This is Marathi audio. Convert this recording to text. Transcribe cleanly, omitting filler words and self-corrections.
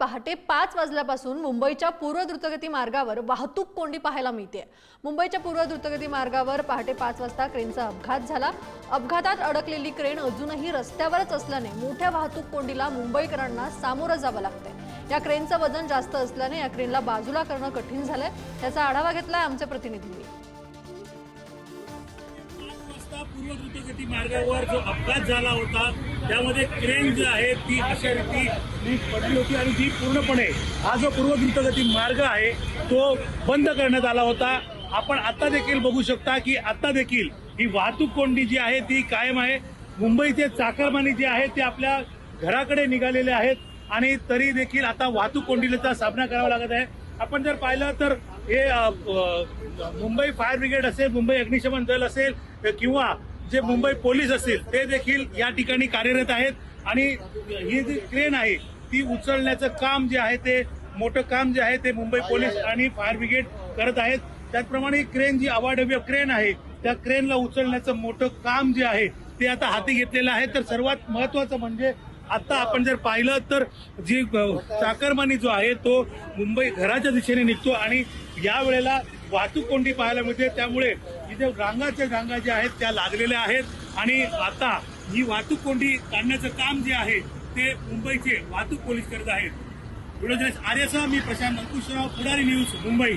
पहाटे 5 वाजल्यापासून मुंबईच्या पूर्व द्रुतगती मार्गावर वाहतूक कोंडी पाहायला मिळते। मुंबईच्या पूर्व द्रुतगती मार्गावर पहाटे 5 वाजता क्रेनचा अपघात झाला। अपघातात अडकलेली क्रेन अजूनही रस्त्यावरच असल्याने मोठ्या वाहतूक कोंडीला मुंबईकरांना सामोरं जावं लागतंय। या क्रेनचं वजन जास्त असल्याने या क्रेनला बाजूला करणं कठीण झालंय। त्याचा आढावा घेतलाय आमचे प्रतिनिधींनी। पूर्व द्रुतगती मार्गावर जो अपघात झाला होता त्यामध्ये क्रेन जी आहे ती अशा रीती पडली होती आणि ती पूर्णपणे हा जो पूर्व द्रुतगती मार्ग आहे तो बंद करण्यात आला होता। आपण आता देखील बघू शकता की आता देखील ही वाहतूक कोंडी जी आहे ती कायम आहे। मुंबईचे चाकरमानी जे आहेत ते आपल्या घराकडे निघालेले आहेत आणि तरी देखील आता वाहतूक कोंडीचा सामना करावा लागत आहे। आपण जर पाहिलं तर हे मुंबई फायर ब्रिगेड असेल, मुंबई अग्निशमन दल असेल किंवा जे मुंबई पोलीस असतील ते देखील या ठिकाणी कार्यरत आहेत आणि ही जी क्रेन आहे ती उचलण्याचं काम जे आहे ते मोठं काम जे आहे ते मुंबई पोलीस आणि फायर ब्रिगेड करत आहेत। त्याचप्रमाणे क्रेन जी अवाढव्य क्रेन आहे त्या क्रेनला उचलण्याचं मोठं काम जे आहे ते आता हाती घेतलेलं आहे। तर सर्वात महत्वाचं म्हणजे आता आपण जर पाहिलं तर जी चाकरमानी जो आहे तो मुंबई घराच्या दिशेने निघतो आणि यावेळेला वाहतूक कोंडी पाहायला मिळते। त्यामुळे इथे रांगाच्या रांगा ज्या आहेत त्या लागलेल्या आहेत आणि आता ही वाहतूक कोंडी काढण्याचं काम जे आहे ते मुंबईचे वाहतूक पोलीस करत आहेत। व्हिडिओ जर्नलिस्ट आर्यसह मी प्रशांत अंकुशराव, पुढारी न्यूज, मुंबई।